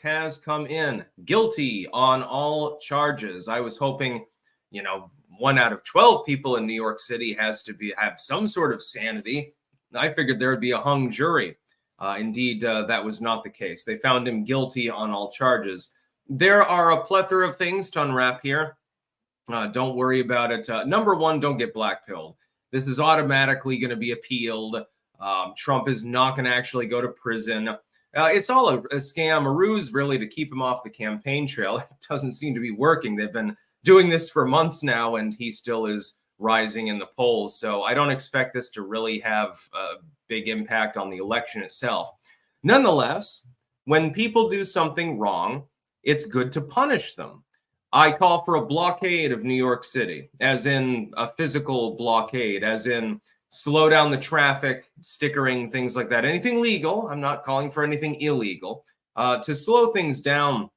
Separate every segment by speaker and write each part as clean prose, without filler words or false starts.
Speaker 1: has come in guilty on all charges. I was hoping, 1 out of 12 people in New York City has to have some sort of sanity. I figured there would be a hung jury. Indeed, that was not the case. They found him guilty on all charges. There are a plethora of things to unwrap here. Don't worry about it. Number one, don't get blackpilled. This is automatically going to be appealed. Trump is not going to actually go to prison. It's all a scam, a ruse, really, to keep him off the campaign trail. It doesn't seem to be working. They've been doing this for months now, and he still is rising in the polls. So I don't expect this to really have a big impact on the election itself. Nonetheless, when people do something wrong, it's good to punish them. I call for a blockade of New York City, as in a physical blockade, as in slow down the traffic, stickering, things like that. Anything legal. I'm not calling for anything illegal. To slow things down,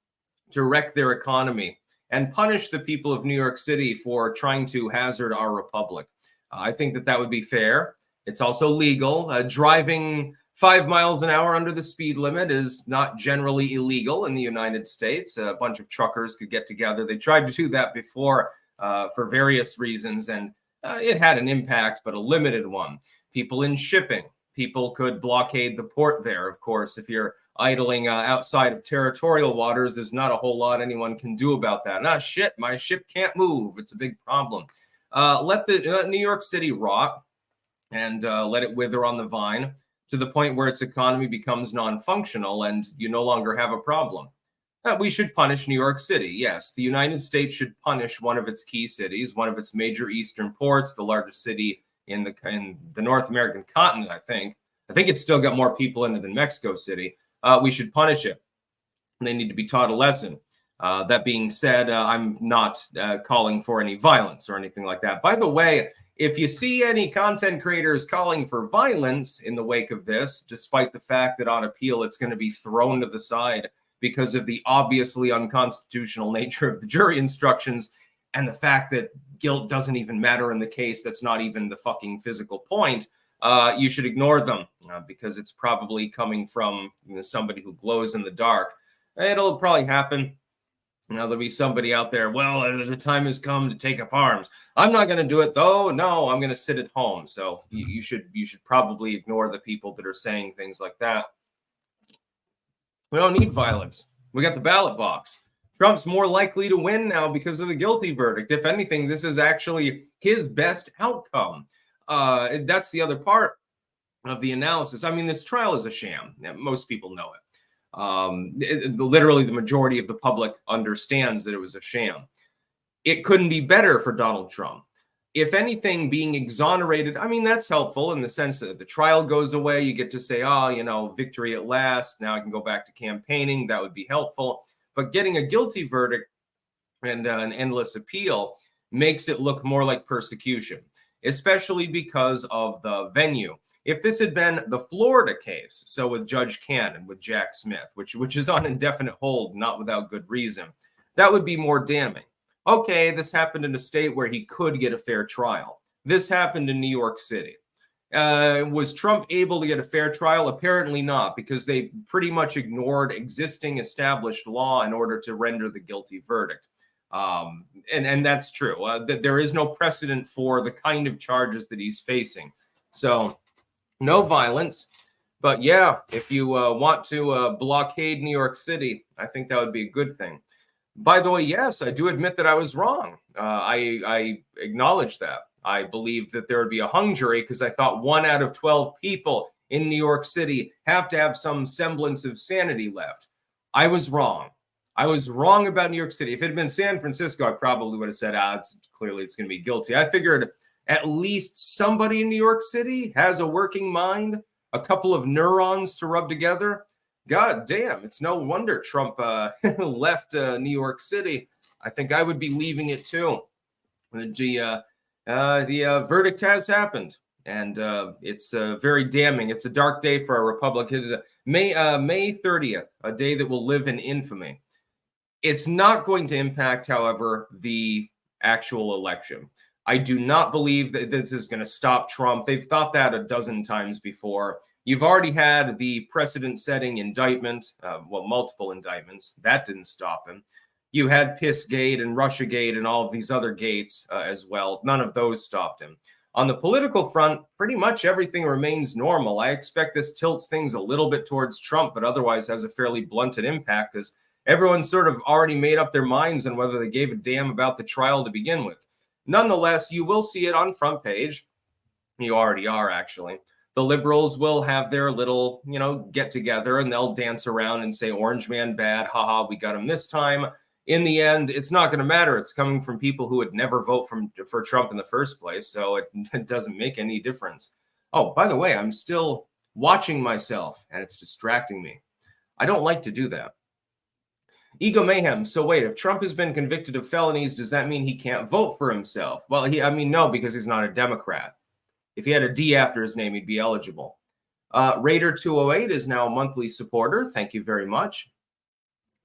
Speaker 1: to wreck their economy, and punish the people of New York City for trying to hazard our republic. I think that would be fair. It's also legal. Driving 5 miles an hour under the speed limit is not generally illegal in the United States. A bunch of truckers could get together. They tried to do that before for various reasons, and it had an impact, but a limited one. People in shipping. People could blockade the port there. Of course, if you're idling outside of territorial waters, there's not a whole lot anyone can do about that. Shit, my ship can't move. It's a big problem. Let the New York City rot and let it wither on the vine to the point where its economy becomes non-functional and you no longer have a problem. We should punish New York City. Yes, the United States should punish one of its key cities, one of its major eastern ports, the largest city in the North American continent, I think. I think it's still got more people in it than Mexico City. We should punish it. They need to be taught a lesson. That being said, I'm not calling for any violence or anything like that. By the way, if you see any content creators calling for violence in the wake of this, despite the fact that on appeal it's going to be thrown to the side because of the obviously unconstitutional nature of the jury instructions and the fact that guilt doesn't even matter in the case, that's not even the fucking physical point, you should ignore them because it's probably coming from somebody who glows in the dark. It'll probably happen. There'll be somebody out there, well, the time has come to take up arms. I'm not going to do it, though. No, I'm going to sit at home. So you should probably ignore the people that are saying things like that. We don't need violence. We got the ballot box. Trump's more likely to win now because of the guilty verdict. If anything, this is actually his best outcome. That's the other part of the analysis. I mean, this trial is a sham. Most people know it. Literally, the majority of the public understands that it was a sham. It couldn't be better for Donald Trump. If anything, being exonerated, I mean, that's helpful in the sense that the trial goes away. You get to say, victory at last. Now I can go back to campaigning. That would be helpful. But getting a guilty verdict and an endless appeal makes it look more like persecution, especially because of the venue. If this had been the Florida case, so with Judge Cannon, with Jack Smith, which is on indefinite hold, not without good reason, that would be more damning. Okay, this happened in a state where he could get a fair trial. This happened in New York City. Was Trump able to get a fair trial? Apparently not, because they pretty much ignored existing established law in order to render the guilty verdict. And that's true. There is no precedent for the kind of charges that he's facing. So no violence. But yeah, if you want to blockade New York City, I think that would be a good thing. By the way, yes, I do admit that I was wrong. I acknowledge that. I believed that there would be a hung jury because I thought 1 out of 12 people in New York City have to have some semblance of sanity left. I was wrong. I was wrong about New York City. If it had been San Francisco, I probably would have said, it's going to be guilty. I figured at least somebody in New York City has a working mind, a couple of neurons to rub together. God damn, it's no wonder Trump left New York City. I think I would be leaving it too. The verdict has happened, and it's very damning. It's a dark day for our republic. It is May 30th, a day that will live in infamy. It's not going to impact, however, the actual election. I do not believe that this is going to stop Trump. They've thought that a dozen times before. You've already had the precedent-setting indictment, multiple indictments. That didn't stop him. You had Pissgate and Russiagate and all of these other gates as well. None of those stopped him. On the political front, pretty much everything remains normal. I expect this tilts things a little bit towards Trump, but otherwise has a fairly blunted impact because everyone's sort of already made up their minds on whether they gave a damn about the trial to begin with. Nonetheless, you will see it on front page. You already are, actually. The liberals will have their little, get together and they'll dance around and say, Orange man bad, haha, we got him this time. In the end, it's not going to matter. It's coming from people who would never vote for Trump in the first place, so it doesn't make any difference. Oh, by the way, I'm still watching myself, and it's distracting me. I don't like to do that. Ego Mayhem. So wait, if Trump has been convicted of felonies, does that mean he can't vote for himself? Well, no, because he's not a Democrat. If he had a D after his name, he'd be eligible. Raider208 is now a monthly supporter. Thank you very much.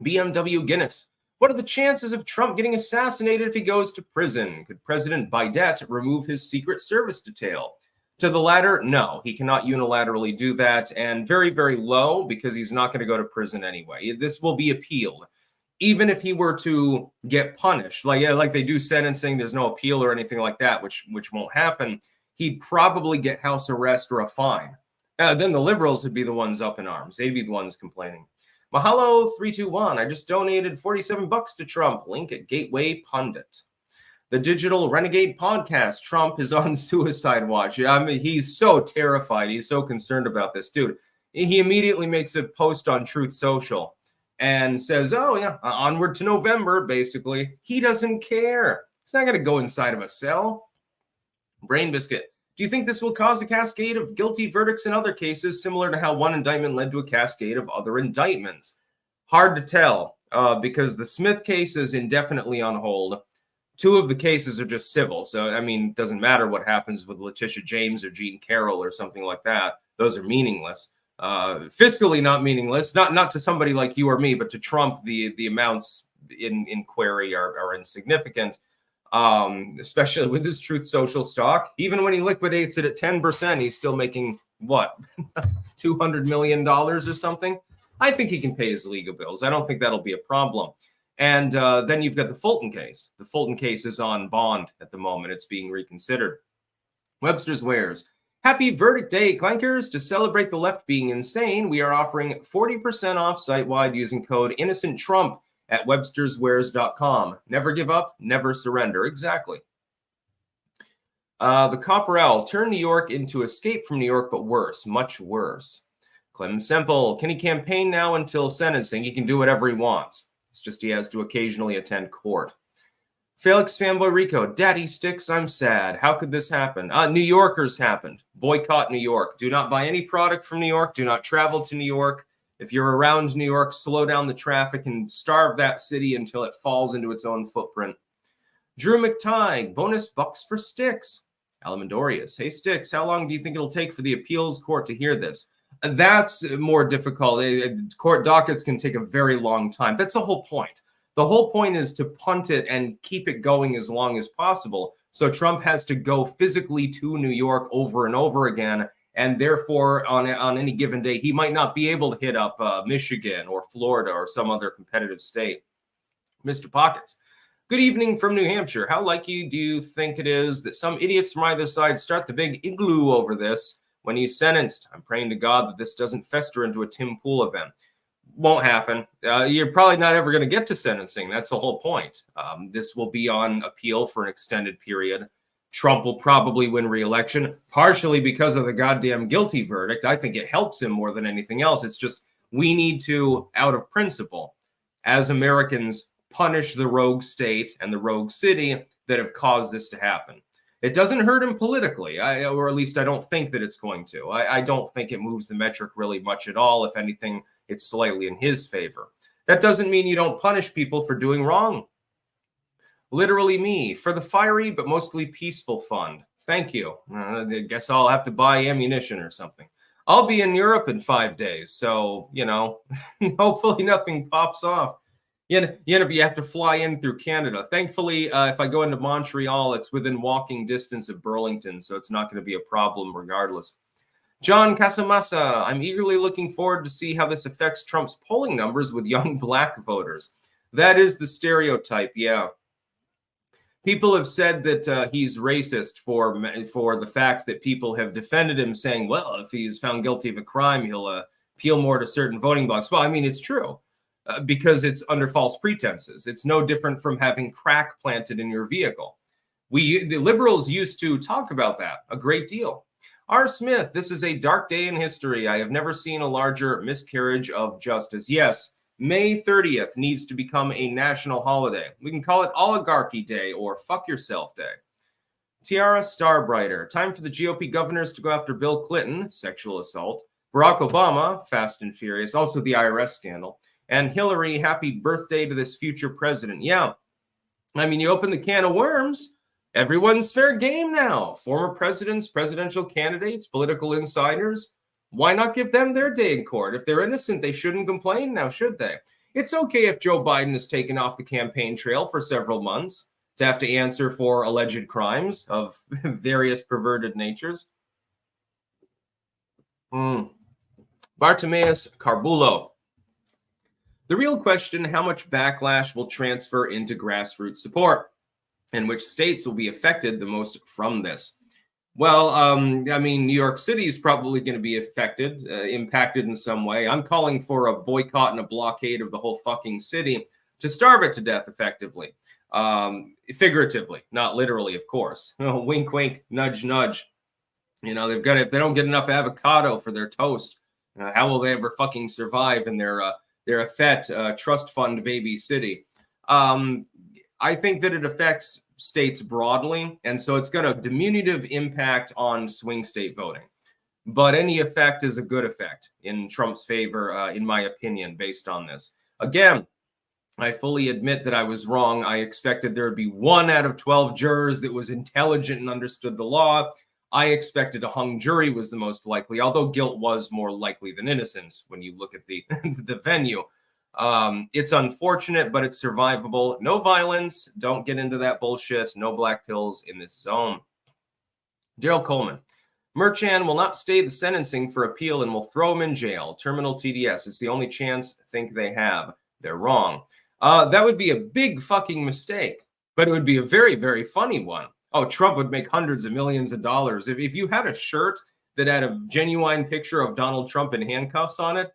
Speaker 1: BMW Guinness. What are the chances of Trump getting assassinated if he goes to prison? Could President Biden remove his Secret Service detail? To the latter, no, he cannot unilaterally do that, and very, very low because he's not going to go to prison anyway. This will be appealed. Even if he were to get punished, like they do sentencing, there's no appeal or anything like that, which won't happen. He'd probably get house arrest or a fine. Then the liberals would be the ones up in arms. They'd be the ones complaining. Mahalo 321. I just donated $47 to Trump. Link at Gateway Pundit. The Digital Renegade Podcast. Trump is on suicide watch. He's so terrified. He's so concerned about this. Dude, he immediately makes a post on Truth Social and says, oh, yeah, onward to November, basically. He doesn't care. He's not going to go inside of a cell. Brain Biscuit. Do you think this will cause a cascade of guilty verdicts in other cases, similar to how one indictment led to a cascade of other indictments? Hard to tell, because the Smith case is indefinitely on hold. 2 of the cases are just civil. So, it doesn't matter what happens with Letitia James or Jean Carroll or something like that. Those are meaningless. Fiscally not meaningless, not to somebody like you or me, but to Trump, the amounts in query are insignificant. Especially with his Truth Social stock. Even when he liquidates it at 10%, he's still making, what, $200 million or something? I think he can pay his legal bills. I don't think that'll be a problem. And then you've got the Fulton case. The Fulton case is on bond at the moment. It's being reconsidered. Webster's Wares. Happy Verdict Day, Clankers. To celebrate the left being insane, we are offering 40% off site-wide using code InnocentTrump at websterswares.com. Never give up, never surrender. Exactly. The Copperell. Turn New York into Escape from New York, but worse, much worse. Clem Semple. Can he campaign now until sentencing? He can do whatever he wants. It's just he has to occasionally attend court. Felix Fanboy Rico. Daddy Sticks, I'm sad. How could this happen? New Yorkers happened. Boycott New York. Do not buy any product from New York. Do not travel to New York. If you're around New York, slow down the traffic and starve that city until it falls into its own footprint. Drew McTighe, bonus bucks for Sticks. Alamandorius, hey Sticks, how long do you think it'll take for the appeals court to hear this? That's more difficult. Court dockets can take a very long time. That's the whole point. The whole point is to punt it and keep it going as long as possible. So Trump has to go physically to New York over and over again. And therefore, on any given day, he might not be able to hit up Michigan or Florida or some other competitive state. Mr. Pockets. Good evening from New Hampshire. How likely do you think it is that some idiots from either side start the big igloo over this when he's sentenced? I'm praying to God that this doesn't fester into a Tim Pool event. Won't happen. You're probably not ever going to get to sentencing. That's the whole point. This will be on appeal for an extended period. Trump will probably win re-election, partially because of the goddamn guilty verdict. I think it helps him more than anything else. It's just we need to, out of principle, as Americans, punish the rogue state and the rogue city that have caused this to happen. It doesn't hurt him politically, or at least I don't think that it's going to. I don't think it moves the metric really much at all. If anything, it's slightly in his favor. That doesn't mean you don't punish people for doing wrong. Literally me, for the fiery but mostly peaceful fund. Thank you. I guess I'll have to buy ammunition or something. I'll be in Europe in 5 days, so, hopefully nothing pops off. You have to fly in through Canada. Thankfully, if I go into Montreal, it's within walking distance of Burlington, so it's not going to be a problem regardless. John Casamassa, I'm eagerly looking forward to see how this affects Trump's polling numbers with young black voters. That is the stereotype, yeah. People have said that he's racist for the fact that people have defended him, saying, well, if he's found guilty of a crime, he'll appeal more to certain voting blocks. Well, I mean, it's true because it's under false pretenses. It's no different from having crack planted in your vehicle. The liberals used to talk about that a great deal. R. Smith, this is a dark day in history. I have never seen a larger miscarriage of justice. Yes, May 30th needs to become a national holiday. We can call it Oligarchy Day or Fuck Yourself Day. Tiara Starbrighter, time for the GOP governors to go after Bill Clinton, sexual assault, Barack Obama, Fast and Furious, also the IRS scandal, and Hillary, happy birthday to this future president. Yeah, I mean, you open the can of worms, everyone's fair game now. Former presidents, presidential candidates, political insiders. Why not give them their day in court? If they're innocent, they shouldn't complain now, should they? It's okay if Joe Biden is taken off the campaign trail for several months to have to answer for alleged crimes of various perverted natures. Bartimaeus Carbulo. The real question, how much backlash will transfer into grassroots support and which states will be affected the most from this? Well, I mean, New York City is probably going to be affected, impacted in some way. I'm calling for a boycott and a blockade of the whole fucking city to starve it to death effectively. Figuratively, not literally, of course. Wink, wink, nudge, nudge. You know, if they don't get enough avocado for their toast, how will they ever fucking survive in their effete trust fund baby city? I think that it affects states broadly, and so it's got a diminutive impact on swing state voting. But any effect is a good effect in Trump's favor, in my opinion, based on this. Again, I fully admit that I was wrong. I expected there would be 1 out of 12 jurors that was intelligent and understood the law. I expected a hung jury was the most likely, although guilt was more likely than innocence when you look at the the venue. It's unfortunate, but it's survivable. No violence. Don't get into that bullshit. No black pills in this zone. Daryl Coleman. Merchan will not stay the sentencing for appeal and will throw him in jail. Terminal TDS is the only chance I think they have. They're wrong. That would be a big fucking mistake, but it would be a very, very funny one. Oh, Trump would make hundreds of millions of dollars. If you had a shirt that had a genuine picture of Donald Trump in handcuffs on it,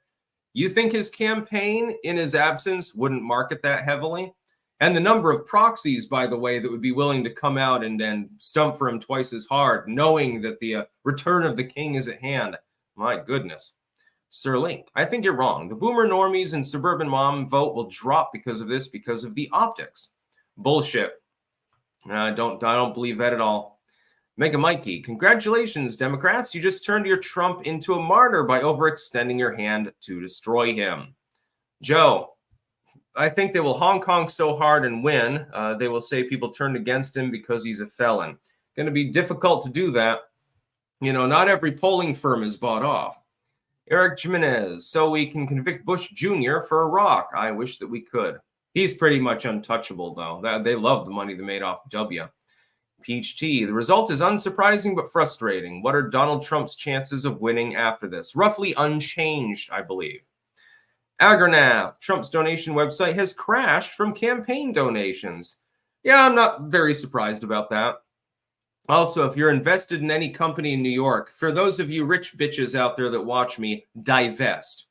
Speaker 1: you think his campaign in his absence wouldn't market that heavily? And the number of proxies, by the way, that would be willing to come out and stump for him twice as hard, knowing that the return of the king is at hand. My goodness. Sir Link, I think you're wrong. The boomer normies and suburban mom vote will drop because of this, because of the optics. Bullshit. I don't believe that at all. Mega Mikey, congratulations, Democrats. You just turned your Trump into a martyr by overextending your hand to destroy him. Joe, I think they will Hong Kong so hard and win. They will say people turned against him because he's a felon. Going to be difficult to do that. You know, not every polling firm is bought off. Eric Jimenez, so we can convict Bush Jr. for Iraq. I wish that we could. He's pretty much untouchable, though. They love the money they made off W. Peach Tea, the result is unsurprising but frustrating. What are Donald Trump's chances of winning after this? Roughly unchanged, I believe. Agernath, Trump's donation website has crashed from campaign donations. Yeah, I'm not very surprised about that. Also, if you're invested in any company in New York, for those of you rich bitches out there that watch me, divest.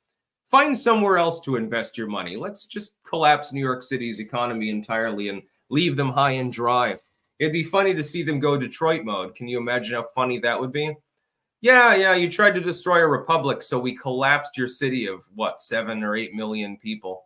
Speaker 1: Find somewhere else to invest your money. Let's just collapse New York City's economy entirely and leave them high and dry. It'd be funny to see them go Detroit mode. Can you imagine how funny that would be? Yeah, you tried to destroy a republic, so we collapsed your city of, 7 or 8 million people.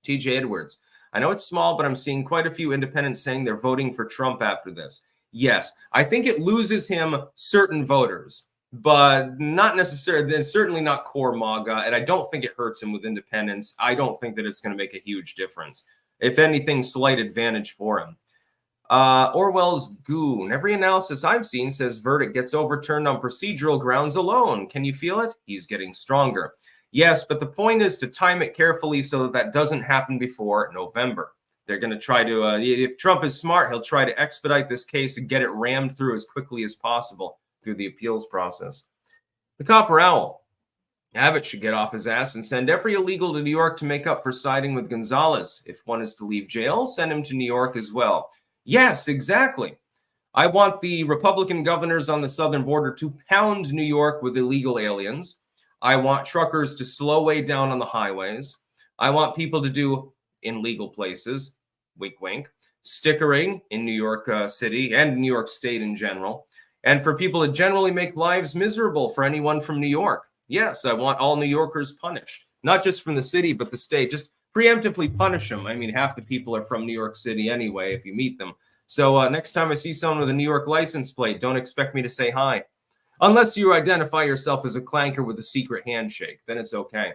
Speaker 1: TJ Edwards, I know it's small, but I'm seeing quite a few independents saying they're voting for Trump after this. Yes, I think it loses him certain voters, but not necessarily, then certainly not core MAGA, and I don't think it hurts him with independents. I don't think that it's going to make a huge difference. If anything, slight advantage for him. Orwell's Goon. Every analysis I've seen says verdict gets overturned on procedural grounds alone. Can you feel it? He's getting stronger. Yes, but the point is to time it carefully so that that doesn't happen before November. They're going to try to, if Trump is smart, he'll try to expedite this case and get it rammed through as quickly as possible through the appeals process. The Copper Owl. Abbott should get off his ass and send every illegal to New York to make up for siding with Gonzalez. If one is to leave jail, send him to New York as well. Yes, exactly. I want the Republican governors on the southern border to pound New York with illegal aliens. I want truckers to slow way down on the highways. I want people to do, in legal places, wink, wink, stickering in New York City and New York State in general, and for people to generally make lives miserable for anyone from New York. Yes, I want all New Yorkers punished, not just from the city, but the state. Just preemptively punish them. I mean, half the people are from New York City anyway, if you meet them. So next time I see someone with a New York license plate, don't expect me to say hi. Unless you identify yourself as a clanker with a secret handshake, then it's okay.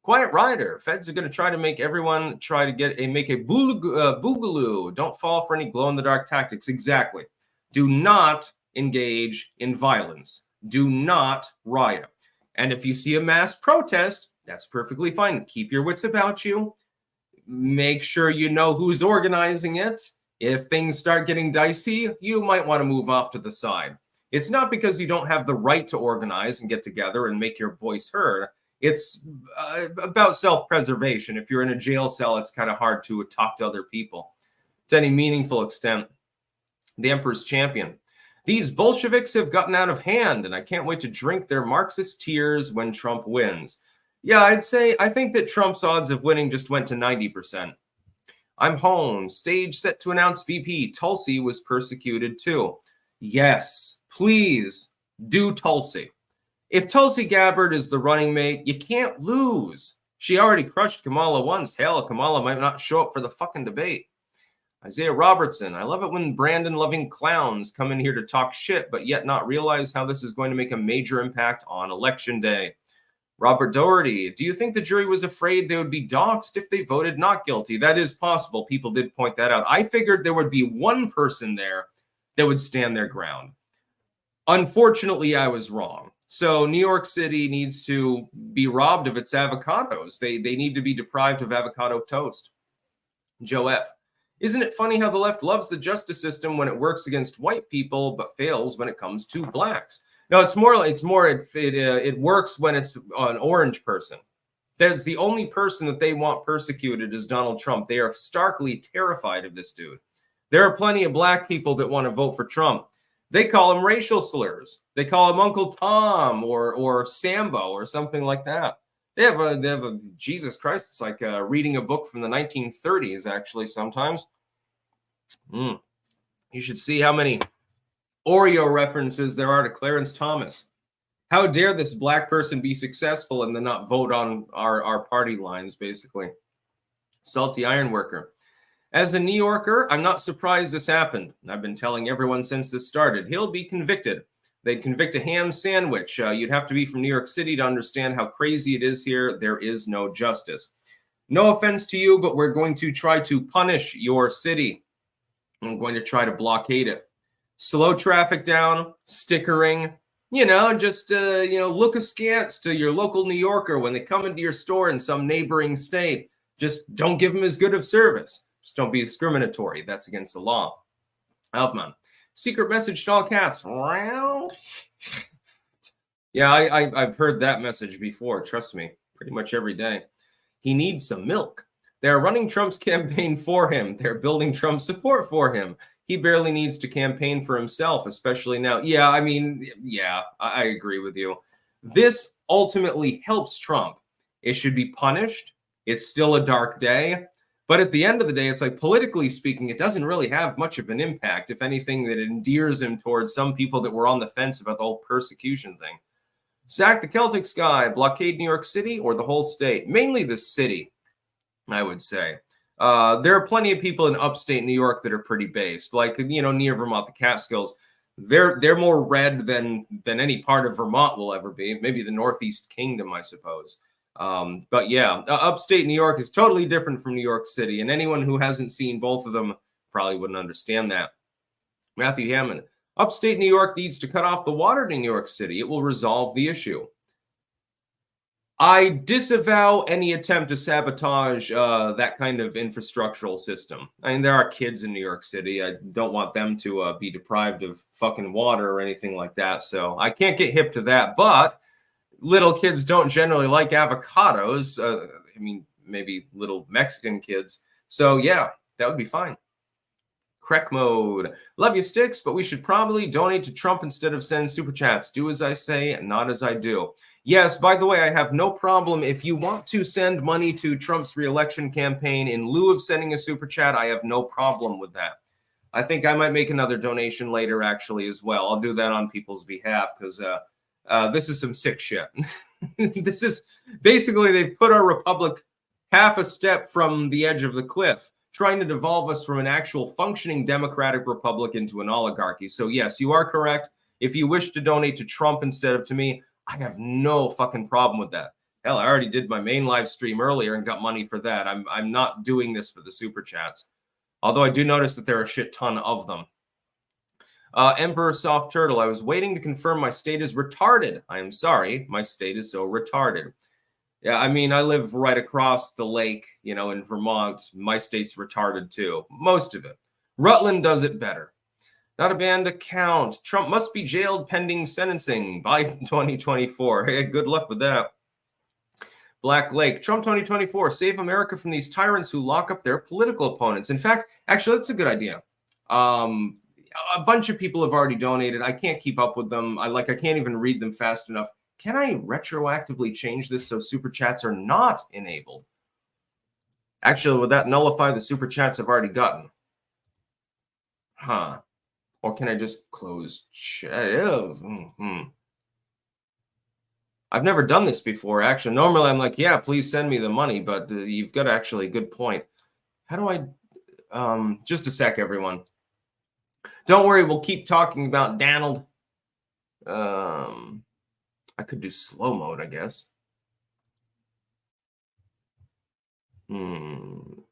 Speaker 1: Quiet Rider. Feds are going to try to make everyone try to make a boogaloo. Don't fall for any glow-in-the-dark tactics. Exactly. Do not engage in violence. Do not riot. And if you see a mass protest, that's perfectly fine. Keep your wits about you. Make sure you know who's organizing it. If things start getting dicey, you might want to move off to the side. It's not because you don't have the right to organize and get together and make your voice heard. It's about self-preservation. If you're in a jail cell, it's kind of hard to talk to other people to any meaningful extent. The Emperor's Champion. These Bolsheviks have gotten out of hand, and I can't wait to drink their Marxist tears when Trump wins. Yeah, I think that Trump's odds of winning just went to 90%. I'm home. Stage set to announce VP. Tulsi was persecuted too. Yes, please do Tulsi. If Tulsi Gabbard is the running mate, you can't lose. She already crushed Kamala once. Hell, Kamala might not show up for the fucking debate. Isaiah Robertson. I love it when Brandon-loving clowns come in here to talk shit, but yet not realize how this is going to make a major impact on Election Day. Robert Doherty. Do you think the jury was afraid they would be doxxed if they voted not guilty? That is possible. People did point that out. I figured there would be one person there that would stand their ground. Unfortunately, I was wrong. So New York City needs to be robbed of its avocados. They need to be deprived of avocado toast. Joe F. Isn't it funny how the left loves the justice system when it works against white people, but fails when it comes to blacks? No, it works when it's an orange person. There's the only person that they want persecuted is Donald Trump. They are starkly terrified of this dude. There are plenty of black people that want to vote for Trump. They call him racial slurs. They call him Uncle Tom or Sambo or something like that. They have a Jesus Christ. It's like reading a book from the 1930s, actually, sometimes. You should see how many Oreo references there are to Clarence Thomas. How dare this black person be successful and then not vote on our party lines, basically. Salty Ironworker. As a New Yorker, I'm not surprised this happened. I've been telling everyone since this started. He'll be convicted. They'd convict a ham sandwich. You'd have to be from New York City to understand how crazy it is here. There is no justice. No offense to you, but we're going to try to punish your city. I'm going to try to blockade it. Slow traffic down, stickering, just look askance to your local New Yorker when they come into your store in some neighboring state. Just don't give them as good of service. Just don't be discriminatory. That's against the law. Elfman. Secret message to all cats. Yeah, I've heard that message before. Trust me, pretty much every day. He needs some milk. They're running Trump's campaign for him. They're building Trump's support for him. He barely needs to campaign for himself, especially now. Yeah, I agree with you. This ultimately helps Trump. It should be punished. It's still a dark day. But at the end of the day, it's like, politically speaking, it doesn't really have much of an impact. If anything, that endears him towards some people that were on the fence about the whole persecution thing. Sack the Celtic Sky, blockade New York City, or the whole state? Mainly the city, I would say. There are plenty of people in upstate New York that are pretty based, like, near Vermont, the Catskills. They're more red than any part of Vermont will ever be. Maybe the Northeast Kingdom, I suppose. But yeah, upstate New York is totally different from New York City, and anyone who hasn't seen both of them probably wouldn't understand that. Matthew Hammond, upstate New York needs to cut off the water to New York City. It will resolve the issue. I disavow any attempt to sabotage that kind of infrastructural system. I mean, there are kids in New York City. I don't want them to be deprived of fucking water or anything like that. So I can't get hip to that. But little kids don't generally like avocados. I mean, maybe little Mexican kids. So yeah, that would be fine. Crec mode. Love you, Sticks, but we should probably donate to Trump instead of send super chats. Do as I say, not as I do. Yes, by the way, I have no problem. If you want to send money to Trump's reelection campaign in lieu of sending a super chat, I have no problem with that. I think I might make another donation later, actually, as well. I'll do that on people's behalf because this is some sick shit. This is basically they've put our republic half a step from the edge of the cliff, trying to devolve us from an actual functioning democratic republic into an oligarchy. So yes, you are correct. If you wish to donate to Trump instead of to me, I have no fucking problem with that. Hell, I already did my main live stream earlier and got money for that. I'm not doing this for the super chats. Although I do notice that there are a shit ton of them. Emperor Soft Turtle, I was waiting to confirm my state is retarded. I am sorry, my state is so retarded. Yeah, I mean, I live right across the lake, you know, in Vermont. My state's retarded too, most of it. Rutland does it better. Not a banned account. Trump must be jailed pending sentencing by 2024. Hey, good luck with that. Black Lake. Trump 2024. Save America from these tyrants who lock up their political opponents. In fact, actually, that's a good idea. A bunch of people have already donated. I can't keep up with them. I can't even read them fast enough. Can I retroactively change this so super chats are not enabled? Actually, would that nullify the super chats I've already gotten? Huh. Or can I just close chat? I've never done this before, actually. Normally, I'm like, yeah, please send me the money, but you've got actually a good point. How do I... just a sec, everyone. Don't worry, we'll keep talking about Donald. I could do slow mode, I guess. I'm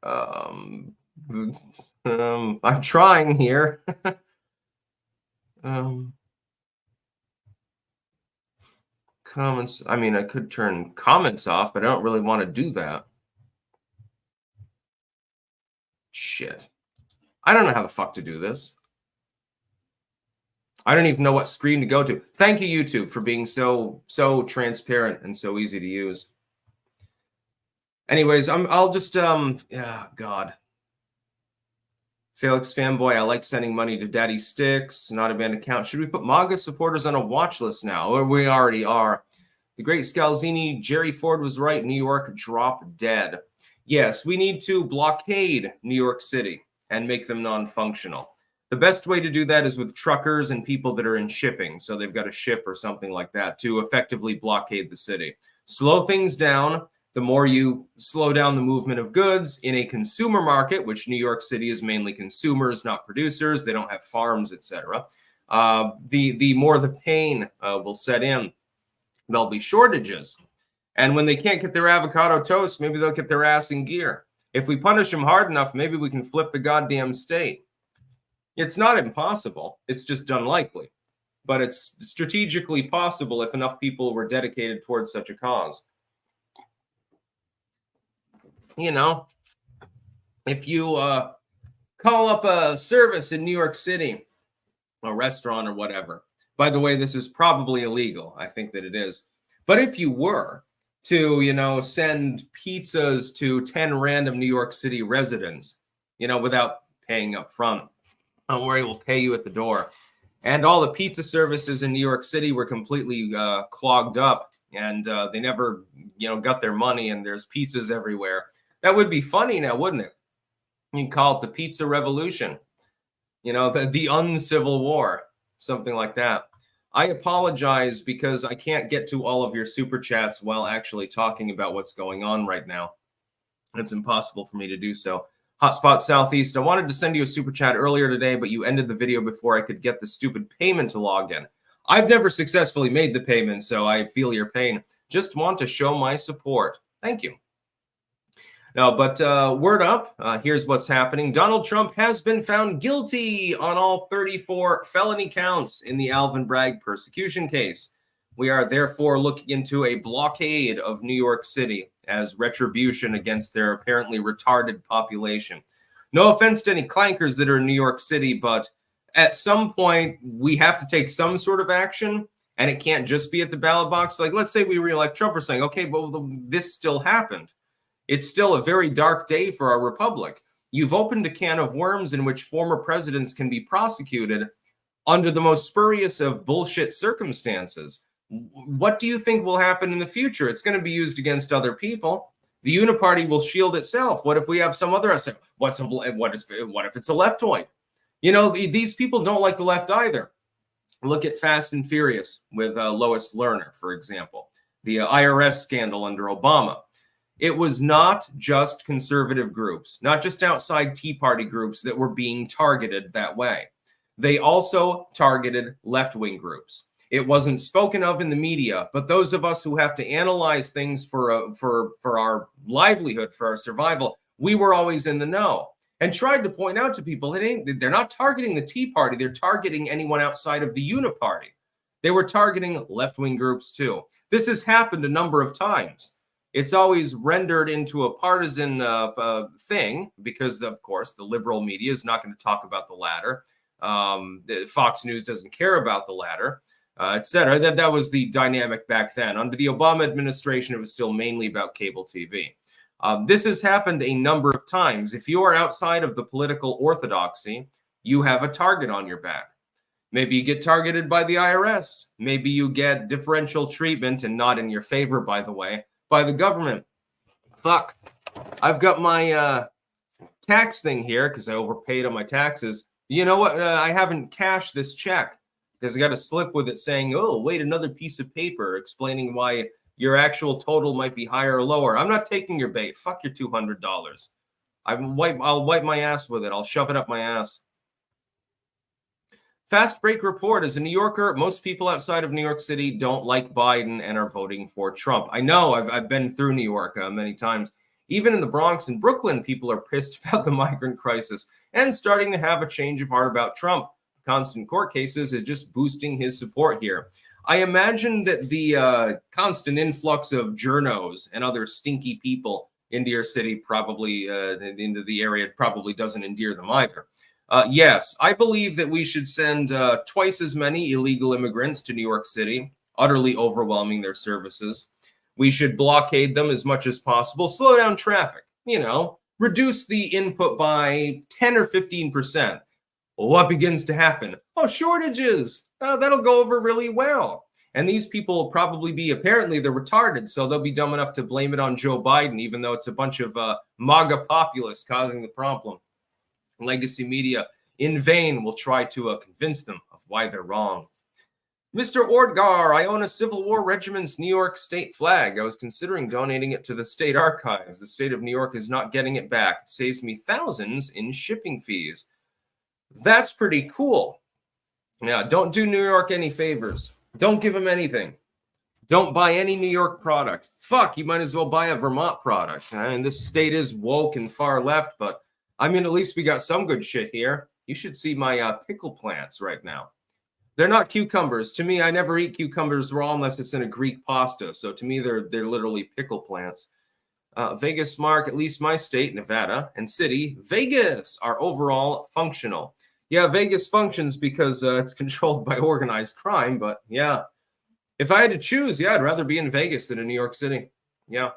Speaker 1: trying here. Comments. I mean, I could turn comments off, but I don't really want to do that. Shit. I don't know how the fuck to do this. I don't even know what screen to go to. Thank you, YouTube, for being so transparent and so easy to use. Anyways, I'll just yeah, God. Felix Fanboy, I like sending money to Daddy Sticks, not a banned account. Should we put MAGA supporters on a watch list now? Or we already are. The great Scalzini, Jerry Ford was right. New York drop dead. Yes, we need to blockade New York City and make them non-functional. The best way to do that is with truckers and people that are in shipping. So they've got a ship or something like that to effectively blockade the city. Slow things down. The more you slow down the movement of goods in a consumer market, which New York City is mainly consumers, not producers. They don't have farms, etc. The more the pain will set in. There'll be shortages. And when they can't get their avocado toast, maybe they'll get their ass in gear. If we punish them hard enough, maybe we can flip the goddamn state. It's not impossible. It's just unlikely. But it's strategically possible if enough people were dedicated towards such a cause. You know, if you call up a service in New York City, a restaurant or whatever. By the way, this is probably illegal. I think that it is. But if you were to, you know, send pizzas to 10 random New York City residents, you know, without paying up front, don't worry, we'll pay you at the door. And all the pizza services in New York City were completely clogged up, and they never, you know, got their money, and there's pizzas everywhere. That would be funny now, wouldn't it? You can call it the Pizza Revolution, you know, the uncivil war, something like that. I apologize because I can't get to all of your super chats while actually talking about what's going on right now. It's impossible for me to do so. Hotspot Southeast, I wanted to send you a super chat earlier today, but you ended the video before I could get the stupid payment to log in. I've never successfully made the payment, so I feel your pain. Just want to show my support. Thank you. No, but word up, here's what's happening. Donald Trump has been found guilty on all 34 felony counts in the Alvin Bragg persecution case. We are therefore looking into a blockade of New York City as retribution against their apparently retarded population. No offense to any clankers that are in New York City, but at some point we have to take some sort of action, and it can't just be at the ballot box. Like, let's say we reelect Trump, we're saying, okay, but this still happened. It's still a very dark day for our republic. You've opened a can of worms in which former presidents can be prosecuted under the most spurious of bullshit circumstances. What do you think will happen in the future? It's going to be used against other people. The uniparty will shield itself. What if we have some other? What if it's a leftoid? You know, these people don't like the left either. Look at Fast and Furious with Lois Lerner, for example, the IRS scandal under Obama. It was not just conservative groups, not just outside Tea Party groups that were being targeted that way. They also targeted left-wing groups. It wasn't spoken of in the media, but those of us who have to analyze things for our livelihood, for our survival, we were always in the know and tried to point out to people they're not targeting the Tea Party. They're targeting anyone outside of the Uniparty. They were targeting left-wing groups too. This has happened a number of times. It's always rendered into a partisan thing because, of course, the liberal media is not going to talk about the latter. Fox News doesn't care about the latter. Etc. That was the dynamic back then. Under the Obama administration, it was still mainly about cable TV. This has happened a number of times. If you are outside of the political orthodoxy, you have a target on your back. Maybe you get targeted by the IRS. Maybe you get differential treatment, and not in your favor, by the way, by the government. Fuck. I've got my tax thing here because I overpaid on my taxes. You know what? I haven't cashed this check, because I got a slip with it saying, oh, wait, another piece of paper explaining why your actual total might be higher or lower. I'm not taking your bait. Fuck your $200. I'll wipe my ass with it. I'll shove it up my ass. Fast break report. As a New Yorker, most people outside of New York City don't like Biden and are voting for Trump. I know. I've been through New York many times. Even in the Bronx and Brooklyn, people are pissed about the migrant crisis and starting to have a change of heart about Trump. Constant court cases is just boosting his support here. I imagine that the constant influx of journos and other stinky people into your city probably into the area probably doesn't endear them either. Yes, I believe that we should send twice as many illegal immigrants to New York City, utterly overwhelming their services. We should blockade them as much as possible, slow down traffic, reduce the input by 10 or 15%. What begins to happen? Oh, shortages. That'll go over really well. And these people will probably be, apparently they're retarded, so they'll be dumb enough to blame it on Joe Biden, even though it's a bunch of MAGA populists causing the problem. Legacy media in vain will try to convince them of why they're wrong. Mr. Ordgar, I own a Civil War regiment's New York state flag. I was considering donating it to the state archives. The state of New York is not getting it back. It saves me thousands in shipping fees. That's pretty cool. Yeah, don't do New York any favors. Don't give them anything. Don't buy any New York product. Fuck, you might as well buy a Vermont product. And this state is woke and far left, but I mean, at least we got some good shit here. You should see my pickle plants right now. They're not cucumbers. To me, I never eat cucumbers raw unless it's in a Greek pasta. So to me, they're literally pickle plants. Vegas mark, at least my state, Nevada, and city, Vegas, are overall functional. Yeah, Vegas functions because it's controlled by organized crime. But yeah, if I had to choose, yeah, I'd rather be in Vegas than in New York City. Yeah.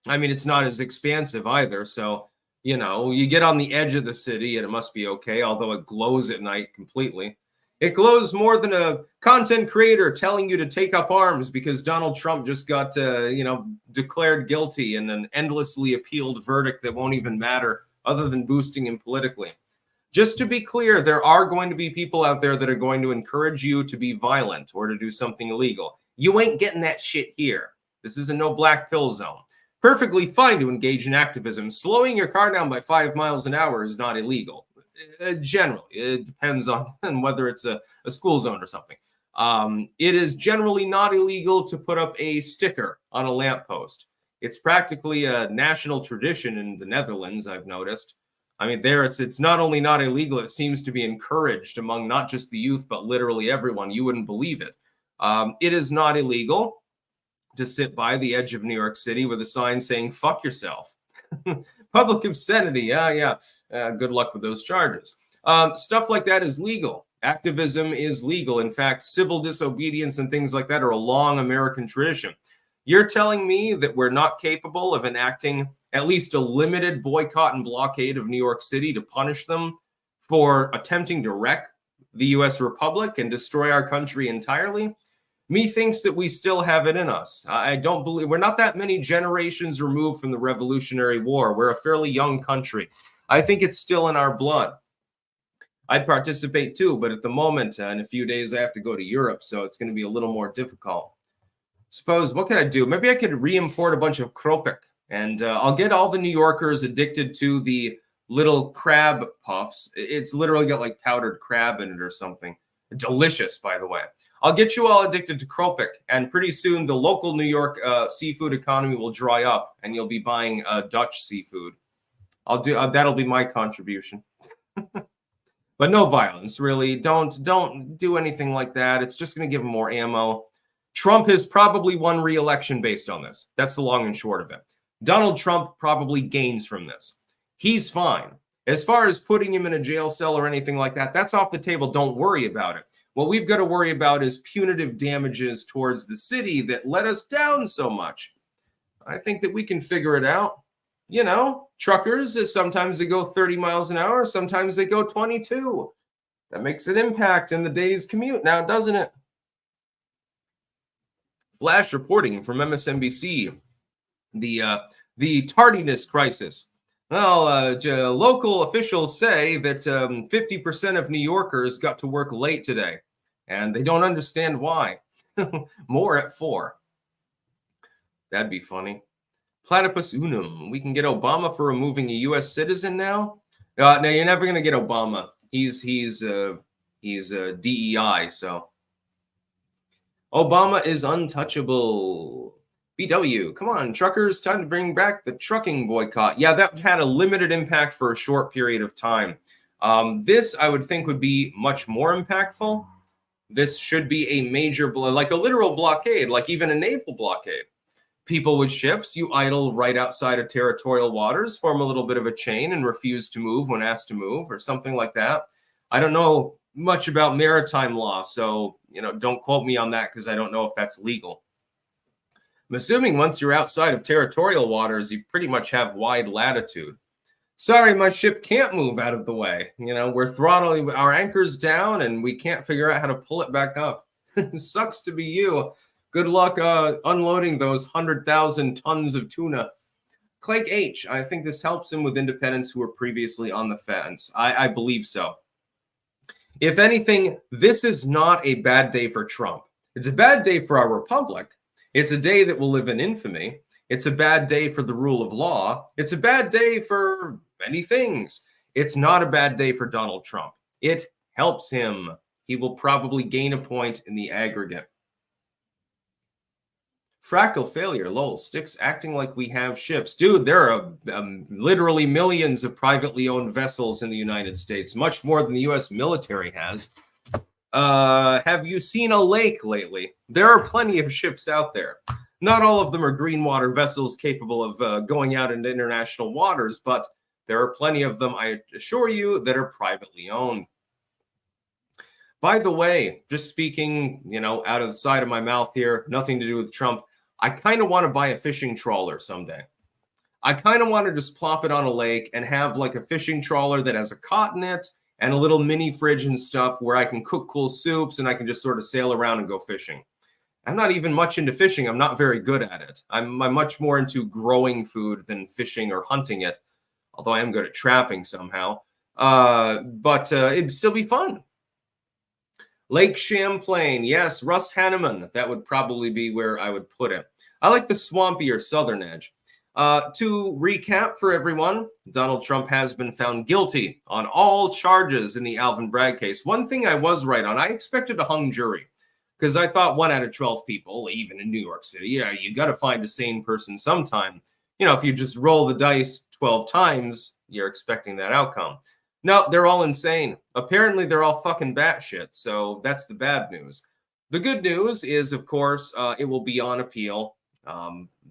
Speaker 1: I mean, it's not as expansive either. So, you get on the edge of the city and it must be okay, although it glows at night completely. It glows more than a content creator telling you to take up arms because Donald Trump just got, declared guilty in an endlessly appealed verdict that won't even matter other than boosting him politically. Just to be clear, there are going to be people out there that are going to encourage you to be violent or to do something illegal. You ain't getting that shit here. This is a no black pill zone. Perfectly fine to engage in activism. Slowing your car down by 5 miles an hour is not illegal. Generally, it depends on whether it's a school zone or something. It is generally not illegal to put up a sticker on a lamppost. It's practically a national tradition in the Netherlands, I've noticed. I mean, there it's not only not illegal, it seems to be encouraged among not just the youth, but literally everyone. You wouldn't believe it. It is not illegal to sit by the edge of New York City with a sign saying, fuck yourself. Public obscenity. Yeah. Good luck with those charges. Stuff like that is legal. Activism is legal. In fact, civil disobedience and things like that are a long American tradition. You're telling me that we're not capable of enacting at least a limited boycott and blockade of New York City to punish them for attempting to wreck the U.S. Republic and destroy our country entirely? Methinks that we still have it in us. I don't believe we're not that many generations removed from the Revolutionary War. We're a fairly young country. I think it's still in our blood. I participate too, but at the moment, in a few days, I have to go to Europe, so it's going to be a little more difficult. Suppose, what can I do? Maybe I could re-import a bunch of Kropik, and I'll get all the New Yorkers addicted to the little crab puffs. It's literally got like powdered crab in it or something. Delicious, by the way. I'll get you all addicted to Kropik, and pretty soon the local New York seafood economy will dry up, and you'll be buying Dutch seafood. I'll do that'll be my contribution. But no violence, really. Don't do anything like that. It's just going to give them more ammo. Trump has probably won re-election based on this. That's the long and short of it. Donald Trump probably gains from this. He's fine. As far as putting him in a jail cell or anything like that, that's off the table. Don't worry about it. What we've got to worry about is punitive damages towards the city that let us down so much. I think that we can figure it out. You know, truckers, sometimes they go 30 miles an hour, sometimes they go 22. That makes an impact in the day's commute now, doesn't it? Flash reporting from MSNBC, the tardiness crisis. Well, local officials say that 50% of New Yorkers got to work late today, and they don't understand why. More at 4. That'd be funny. Platypus unum. We can get Obama for removing a U.S. citizen now. No, you're never going to get Obama. He's a DEI, so. Obama is untouchable. BW, come on, truckers, time to bring back the trucking boycott. Yeah, that had a limited impact for a short period of time. This, I would think, would be much more impactful. This should be a major, like a literal blockade, like even a naval blockade. People with ships, you idle right outside of territorial waters, form a little bit of a chain and refuse to move when asked to move or something like that. I don't know much about maritime law, so don't quote me on that because I don't know if that's legal. I'm assuming once you're outside of territorial waters, you pretty much have wide latitude. Sorry, my ship can't move out of the way. We're throttling our anchors down and we can't figure out how to pull it back up. Sucks to be you. Good luck unloading those 100,000 tons of tuna. Clegg H, I think this helps him with independents who were previously on the fence. I believe so. If anything, this is not a bad day for Trump. It's a bad day for our republic. It's a day that will live in infamy. It's a bad day for the rule of law. It's a bad day for many things. It's not a bad day for Donald Trump. It helps him. He will probably gain a point in the aggregate. Fractal failure, lol, sticks acting like we have ships. Dude, there are literally millions of privately owned vessels in the United States, much more than the U.S. military has. Have you seen a lake lately? There are plenty of ships out there. Not all of them are green water vessels capable of going out into international waters, but there are plenty of them, I assure you, that are privately owned. By the way, just speaking, out of the side of my mouth here, nothing to do with Trump, I kind of want to buy a fishing trawler someday. I kind of want to just plop it on a lake and have like a fishing trawler that has a cot in it and a little mini fridge and stuff where I can cook cool soups and I can just sort of sail around and go fishing. I'm not even much into fishing. I'm not very good at it. I'm much more into growing food than fishing or hunting it, although I am good at trapping somehow. But it'd still be fun. Lake Champlain. Yes, Russ Hanneman. That would probably be where I would put it. I like the swampier southern edge. To recap for everyone, Donald Trump has been found guilty on all charges in the Alvin Bragg case. One thing I was right on, I expected a hung jury because I thought 1 out of 12 people, even in New York City, you got to find a sane person sometime. If you just roll the dice 12 times, you're expecting that outcome. No, they're all insane. Apparently, they're all fucking batshit, so that's the bad news. The good news is, of course, it will be on appeal.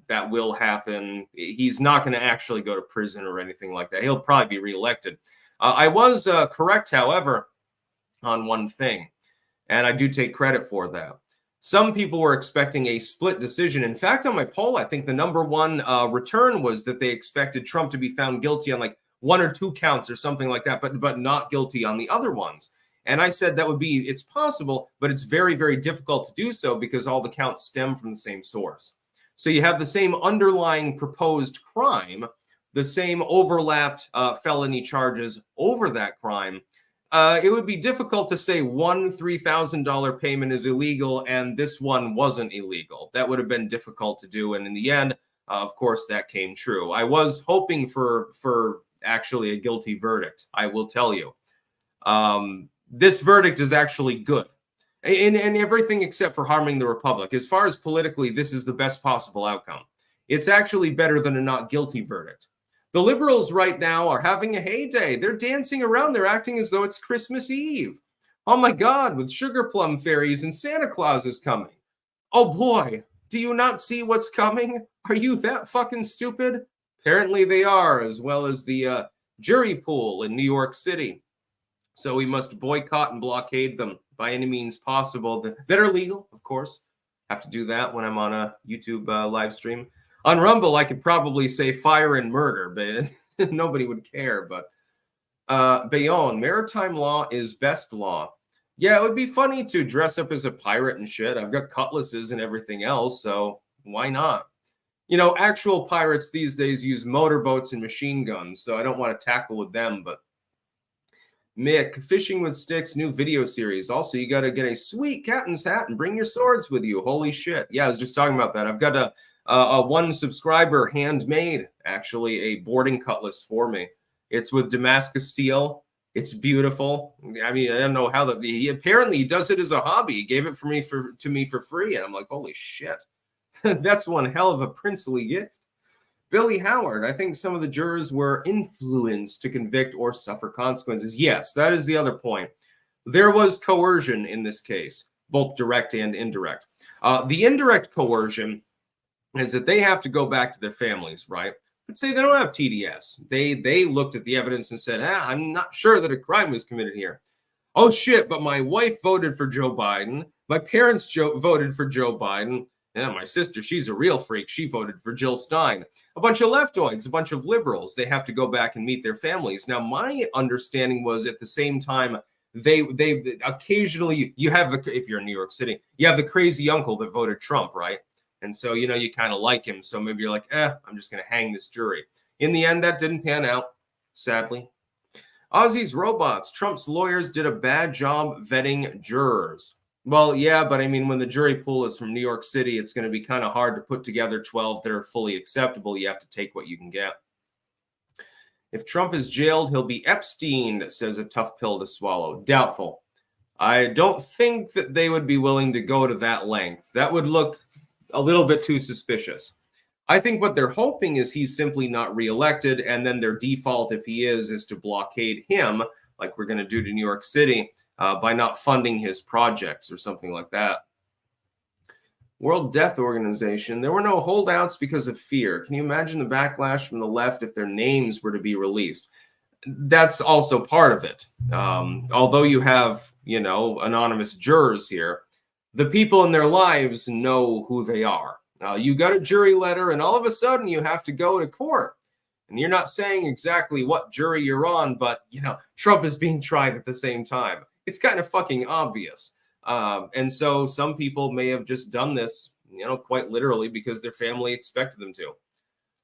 Speaker 1: That will happen. He's not going to actually go to prison or anything like that. He'll probably be reelected. I was correct, however, on one thing, and I do take credit for that. Some people were expecting a split decision. In fact, on my poll, I think the number one return was that they expected Trump to be found guilty on like 1 or 2 counts or something like that, but not guilty on the other ones. And I said that would be, it's possible, but it's very, very difficult to do so because all the counts stem from the same source. So you have the same underlying proposed crime, the same overlapped felony charges over that crime. It would be difficult to say one $3,000 payment is illegal and this one wasn't illegal. That would have been difficult to do. And in the end, of course, that came true. I was hoping for actually a guilty verdict, I will tell you. This verdict is actually good. And everything except for harming the republic. As far as politically, this is the best possible outcome. It's actually better than a not guilty verdict. The liberals right now are having a heyday. They're dancing around. They're acting as though it's Christmas Eve. Oh my God, with sugar plum fairies and Santa Claus is coming. Oh boy, do you not see what's coming? Are you that fucking stupid? Apparently they are, as well as the jury pool in New York City. So we must boycott and blockade them by any means possible that are legal, of course. Have to do that when I'm on a YouTube live stream. On Rumble, I could probably say fire and murder, but nobody would care. But Bayonne, maritime law is best law. Yeah, it would be funny to dress up as a pirate and shit. I've got cutlasses and everything else, so why not? You know, actual pirates these days use motorboats and machine guns, so I don't want to tackle with them, but Mick, Fishing with Sticks, new video series. Also, you got to get a sweet captain's hat and bring your swords with you. Holy shit. Yeah, I was just talking about that. I've got a one subscriber handmade, actually, a boarding cutlass for me. It's with Damascus steel. It's beautiful. I mean, I don't know how that. Apparently, he does it as a hobby. He gave it to me for free, and I'm like, holy shit. That's one hell of a princely gift. Billy Howard, I think some of the jurors were influenced to convict or suffer consequences. Yes, that is the other point. There was coercion in this case, both direct and indirect. The indirect coercion is that they have to go back to their families, right? Let's say they don't have TDS. They looked at the evidence and said, I'm not sure that a crime was committed here. Oh, shit, but my wife voted for Joe Biden. My parents voted for Joe Biden. Yeah, my sister, she's a real freak. She voted for Jill Stein. A bunch of leftoids, a bunch of liberals. They have to go back and meet their families. Now, my understanding was at the same time, they occasionally, you have the, if you're in New York City, you have the crazy uncle that voted Trump, right? And so, you know, you kind of like him. So maybe you're like, I'm just going to hang this jury. In the end, that didn't pan out, sadly. Aussie's robots. Trump's lawyers did a bad job vetting jurors. Well, yeah, but I mean, when the jury pool is from New York City, it's going to be kind of hard to put together 12 that are fully acceptable. You have to take what you can get. If Trump is jailed, he'll be Epstein, says a tough pill to swallow. Doubtful. I don't think that they would be willing to go to that length. That would look a little bit too suspicious. I think what they're hoping is he's simply not reelected, and then their default, if he is to blockade him, like we're going to do to New York City, by not funding his projects or something like that. World Death Organization. There were no holdouts because of fear. Can you imagine the backlash from the left if their names were to be released? That's also part of it. Although you have, you know, anonymous jurors here, the people in their lives know who they are. You got a jury letter and all of a sudden you have to go to court. And you're not saying exactly what jury you're on, but, you know, Trump is being tried at the same time. It's kind of fucking obvious. And so some people may have just done this, you know, quite literally because their family expected them to.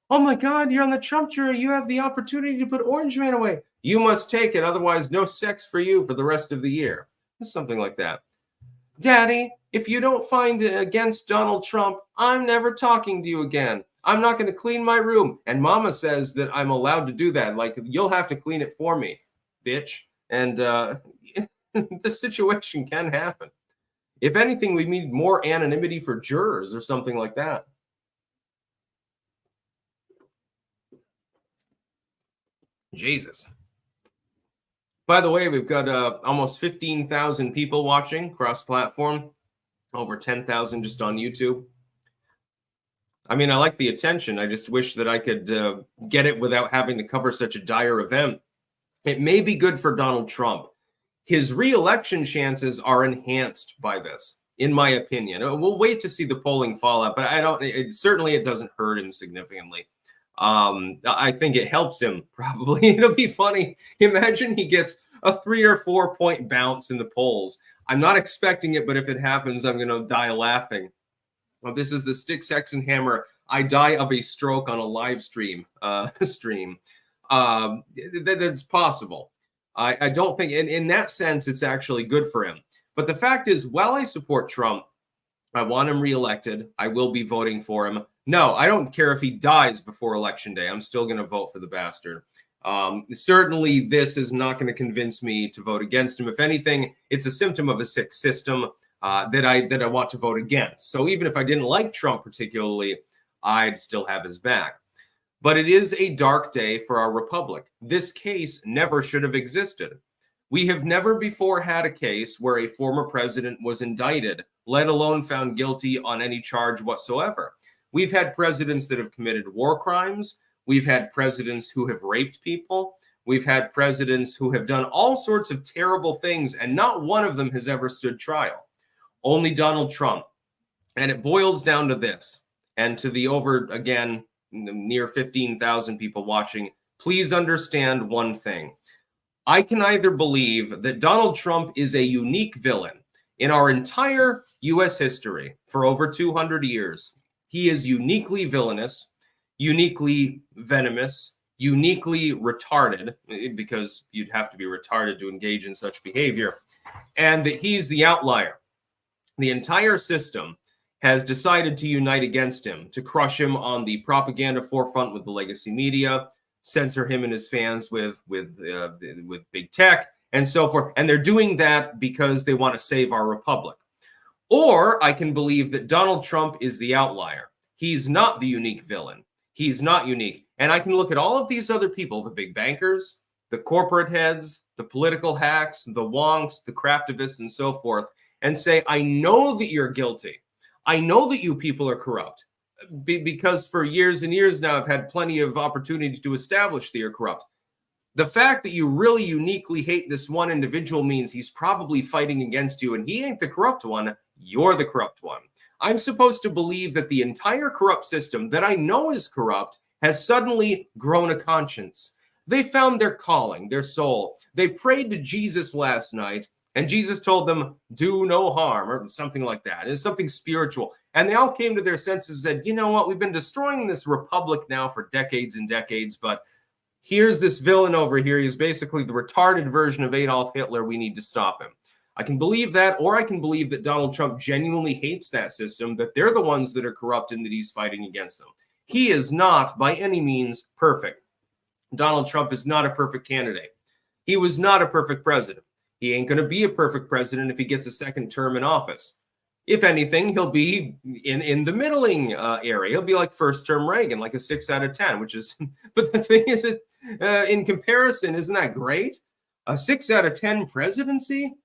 Speaker 1: Oh my God, you're on the Trump jury. You have the opportunity to put Orange Man away. You must take it. Otherwise, no sex for you for the rest of the year. Something like that. Daddy, if you don't find it against Donald Trump, I'm never talking to you again. I'm not going to clean my room. And Mama says that I'm allowed to do that. Like, you'll have to clean it for me, bitch. And this situation can happen. If anything, we need more anonymity for jurors or something like that. Jesus. By the way, we've got almost 15,000 people watching cross-platform. over 10,000 just on YouTube. I mean, I like the attention. I just wish that I could get it without having to cover such a dire event. It may be good for Donald Trump. His re-election chances are enhanced by this, in my opinion. We'll wait to see the polling fallout, but certainly it doesn't hurt him significantly. I think it helps him probably. It'll be funny. Imagine he gets a 3 or 4 point bounce in the polls. I'm not expecting it, but if it happens, I'm going to die laughing. Well, this is the Stick, Sex, and Hammer. I die of a stroke on a live stream. That's possible. I don't think, in that sense, it's actually good for him. But the fact is, while I support Trump, I want him reelected. I will be voting for him. No, I don't care if he dies before Election Day. I'm still going to vote for the bastard. Certainly, this is not going to convince me to vote against him. If anything, it's a symptom of a sick system that I want to vote against. So even if I didn't like Trump particularly, I'd still have his back. But it is a dark day for our republic. This case never should have existed. We have never before had a case where a former president was indicted, let alone found guilty on any charge whatsoever. We've had presidents that have committed war crimes. We've had presidents who have raped people. We've had presidents who have done all sorts of terrible things, and not one of them has ever stood trial. Only Donald Trump. And it boils down to this, and to the again, near 15,000 people watching, please understand one thing. I can either believe that Donald Trump is a unique villain in our entire U.S. history for over 200 years. He is uniquely villainous, uniquely venomous, uniquely retarded, because you'd have to be retarded to engage in such behavior, and that he's the outlier. The entire system has decided to unite against him, to crush him on the propaganda forefront with the legacy media, censor him and his fans with big tech, and so forth. And they're doing that because they want to save our republic. Or I can believe that Donald Trump is the outlier. He's not the unique villain. He's not unique. And I can look at all of these other people, the big bankers, the corporate heads, the political hacks, the wonks, the craftivists, and so forth, and say, I know that you're guilty. I know that you people are corrupt, because for years and years now, I've had plenty of opportunity to establish that you're corrupt. The fact that you really uniquely hate this one individual means he's probably fighting against you, and he ain't the corrupt one. You're the corrupt one. I'm supposed to believe that the entire corrupt system that I know is corrupt has suddenly grown a conscience. They found their calling, their soul. They prayed to Jesus last night, and Jesus told them, do no harm, or something like that. It's something spiritual. And they all came to their senses and said, you know what? We've been destroying this republic now for decades and decades, but here's this villain over here. He's basically the retarded version of Adolf Hitler. We need to stop him. I can believe that, or I can believe that Donald Trump genuinely hates that system, that they're the ones that are corrupt and that he's fighting against them. He is not, by any means, perfect. Donald Trump is not a perfect candidate. He was not a perfect president. He ain't going to be a perfect president if he gets a second term in office. If anything, he'll be in the middling area. He'll be like first term Reagan, like a 6 out of 10, which is, but the thing is, in comparison, isn't that great? A 6 out of 10 presidency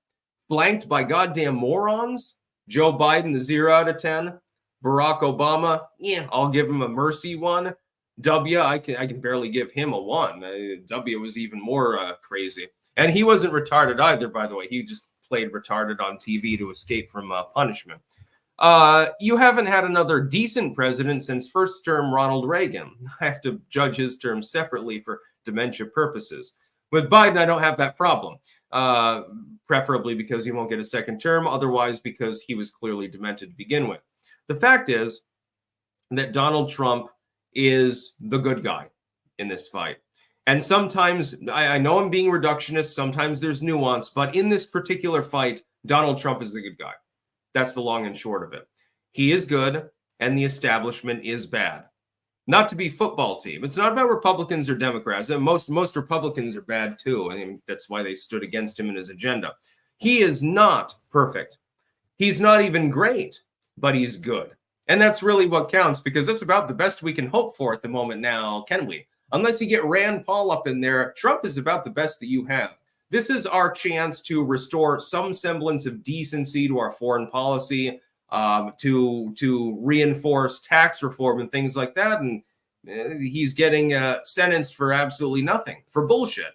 Speaker 1: flanked by goddamn morons. Joe Biden, the 0 out of 10. Barack Obama, yeah, I'll give him a mercy 1. W, I can barely give him a 1. W was even more crazy. And he wasn't retarded either, by the way. He just played retarded on TV to escape from punishment. You haven't had another decent president since first term Ronald Reagan. I have to judge his term separately for dementia purposes. With Biden, I don't have that problem, preferably because he won't get a second term, otherwise because he was clearly demented to begin with. The fact is that Donald Trump is the good guy in this fight. And sometimes, I know I'm being reductionist, sometimes there's nuance, but in this particular fight, Donald Trump is the good guy. That's the long and short of it. He is good, and the establishment is bad. Not to be football team. It's not about Republicans or Democrats. And most Republicans are bad too. I mean, that's why they stood against him and his agenda. He is not perfect. He's not even great, but he's good. And that's really what counts, because that's about the best we can hope for at the moment now, can we? Unless you get Rand Paul up in there, Trump is about the best that you have. This is our chance to restore some semblance of decency to our foreign policy, to reinforce tax reform and things like that. And he's getting sentenced for absolutely nothing, for bullshit.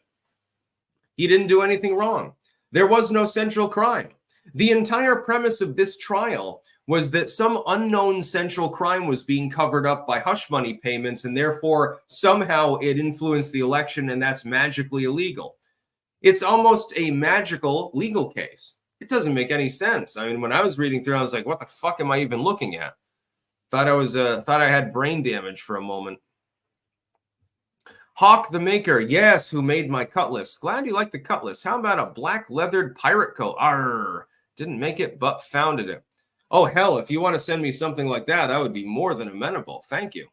Speaker 1: He didn't do anything wrong. There was no central crime. The entire premise of this trial was that some unknown central crime was being covered up by hush money payments, and therefore somehow it influenced the election, and that's magically illegal. It's almost a magical legal case. It doesn't make any sense. I mean, when I was reading through, I was like, what the fuck am I even looking at? Thought I had brain damage for a moment. Hawk the Maker, yes, who made my cutlass. Glad you like the cutlass. How about a black leathered pirate coat? Arr, didn't make it, but founded it. Oh, hell, if you want to send me something like that, I would be more than amenable. Thank you.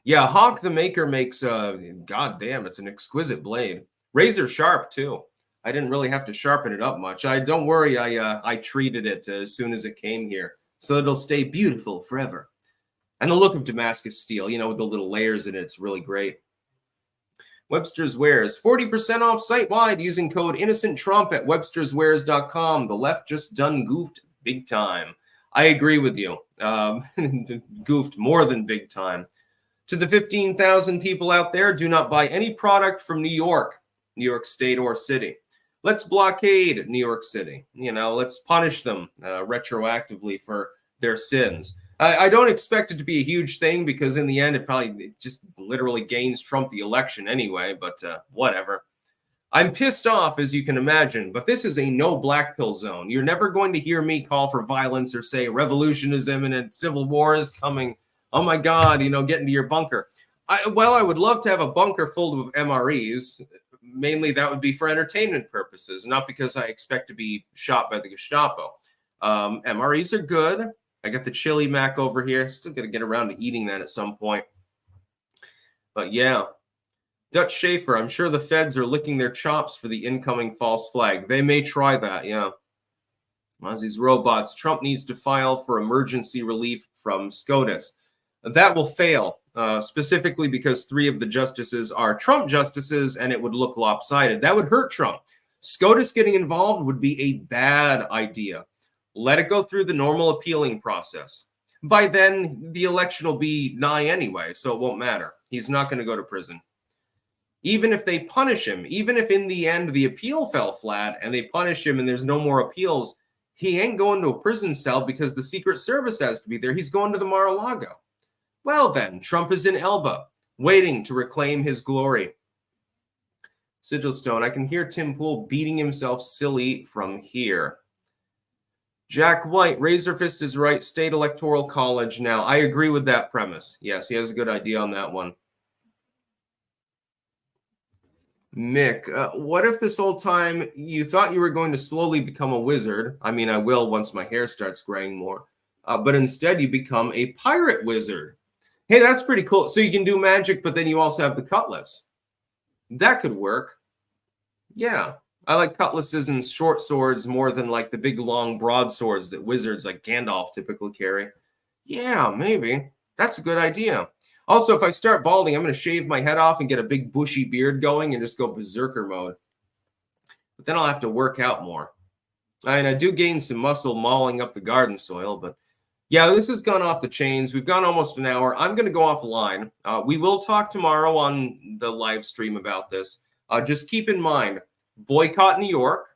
Speaker 1: Yeah, Hawk the Maker makes, god damn, it's an exquisite blade. Razor sharp, too. I didn't really have to sharpen it up much. Don't worry, I treated it as soon as it came here, so it'll stay beautiful forever. And the look of Damascus steel, you know, with the little layers in it, it's really great. Webster's Wares, 40% off site-wide using code InnocentTrump at websterswares.com. The left just done goofed big time. I agree with you. Goofed more than big time. To the 15,000 people out there, do not buy any product from New York State or city. Let's blockade New York City. You know, let's punish them retroactively for their sins. I don't expect it to be a huge thing because in the end, it just literally gains Trump the election anyway, but whatever. I'm pissed off, as you can imagine, but this is a no black pill zone. You're never going to hear me call for violence or say revolution is imminent, civil war is coming. Oh my God, you know, get into your bunker. I would love to have a bunker full of MREs. Mainly that would be for entertainment purposes, not because I expect to be shot by the Gestapo. MREs are good. I got the chili mac over here. Still got to get around to eating that at some point. But yeah. Dutch Schaefer, I'm sure the feds are licking their chops for the incoming false flag. They may try that, yeah. Mozzie's robots. Trump needs to file for emergency relief from SCOTUS. That will fail, specifically because 3 of the justices are Trump justices, and it would look lopsided. That would hurt Trump. SCOTUS getting involved would be a bad idea. Let it go through the normal appealing process. By then, the election will be nigh anyway, so it won't matter. He's not going to go to prison. Even if they punish him, even if in the end the appeal fell flat and they punish him and there's no more appeals, he ain't going to a prison cell because the Secret Service has to be there. He's going to the Mar-a-Lago. Well then, Trump is in Elba, waiting to reclaim his glory. Sigilstone, I can hear Tim Pool beating himself silly from here. Jack White, Razor Fist is right. State Electoral College now. I agree with that premise. Yes, he has a good idea on that one. Mick, what if this whole time you thought you were going to slowly become a wizard? I mean, I will once my hair starts graying more. But instead you become a pirate wizard. Hey, that's pretty cool. So you can do magic, but then you also have the cutlass. That could work. Yeah. I like cutlasses and short swords more than like the big, long broadswords that wizards like Gandalf typically carry. Yeah, maybe. That's a good idea. Also, if I start balding, I'm going to shave my head off and get a big bushy beard going and just go berserker mode. But then I'll have to work out more. And I do gain some muscle mauling up the garden soil, but yeah, this has gone off the chains. We've gone almost an hour. I'm going to go offline. We will talk tomorrow on the live stream about this. Just keep in mind, boycott New York,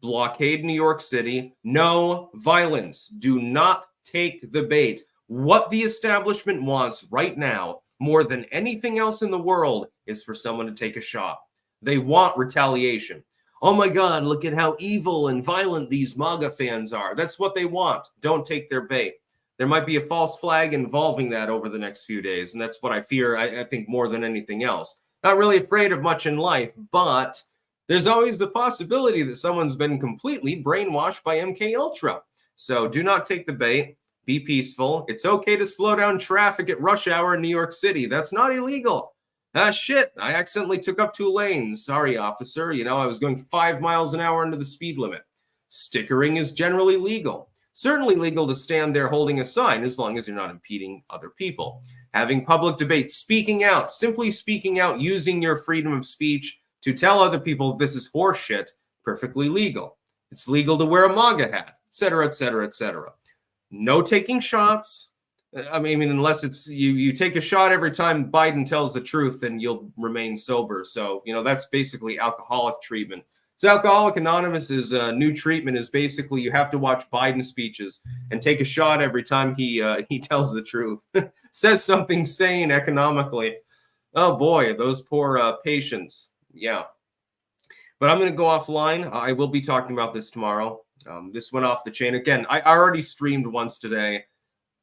Speaker 1: blockade New York City, no violence. Do not take the bait. What the establishment wants right now, more than anything else in the world, is for someone to take a shot. They want retaliation. Oh my God, look at how evil and violent these MAGA fans are. That's what they want. Don't take their bait. There might be a false flag involving that over the next few days, and that's what I fear, I think, more than anything else. Not really afraid of much in life, but there's always the possibility that someone's been completely brainwashed by MKUltra. So do not take the bait. Be peaceful. It's okay to slow down traffic at rush hour in New York City. That's not illegal. Ah, shit. I accidentally took up 2 lanes. Sorry, officer. You know, I was going 5 miles an hour under the speed limit. Stickering is generally legal. Certainly legal to stand there holding a sign as long as you're not impeding other people. Having public debate, speaking out, simply speaking out, using your freedom of speech to tell other people this is horseshit, perfectly legal. It's legal to wear a MAGA hat. cetera, et cetera, et cetera. No taking shots. I mean, unless it's you take a shot every time Biden tells the truth, then you'll remain sober. So, that's basically alcoholic treatment. So Alcoholic Anonymous's new treatment is basically you have to watch Biden speeches and take a shot every time he tells the truth, says something sane economically. Oh boy, those poor patients. Yeah. But I'm going to go offline. I will be talking about this tomorrow. This went off the chain. Again, I already streamed once today.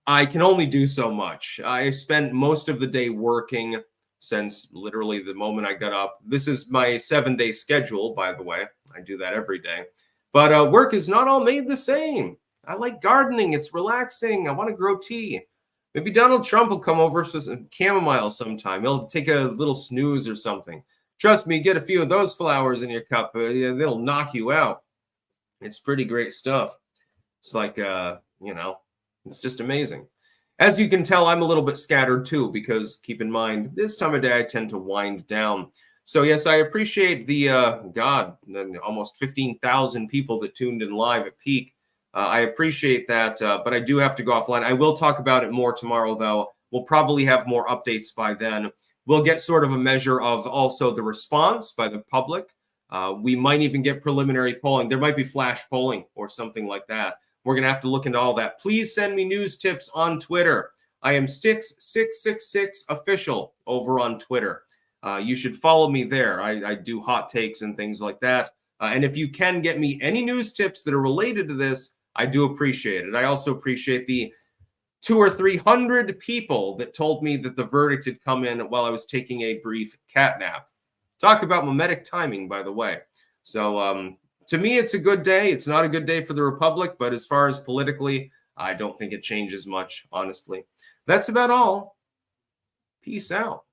Speaker 1: I can only do so much. I spent most of the day working since literally the moment I got up. This is my 7-day schedule, by the way. I do that every day. But work is not all made the same. I like gardening. It's relaxing. I want to grow tea. Maybe Donald Trump will come over for some chamomile sometime. He'll take a little snooze or something. Trust me, get a few of those flowers in your cup. They'll knock you out. It's pretty great stuff. It's like, it's just amazing. As you can tell, I'm a little bit scattered too, because keep in mind, this time of day, I tend to wind down. So yes, I appreciate the, almost 15,000 people that tuned in live at peak. I appreciate that, but I do have to go offline. I will talk about it more tomorrow, though. We'll probably have more updates by then. We'll get sort of a measure of also the response by the public. We might even get preliminary polling. There might be flash polling or something like that. We're going to have to look into all that. Please send me news tips on Twitter. I am Stix666 official over on Twitter. You should follow me there. I do hot takes and things like that. And if you can get me any news tips that are related to this, I do appreciate it. I also appreciate the 200 or 300 people that told me that the verdict had come in while I was taking a brief cat nap. Talk about mimetic timing, by the way. So to me, it's a good day. It's not a good day for the Republic, but as far as politically, I don't think it changes much, honestly. That's about all. Peace out.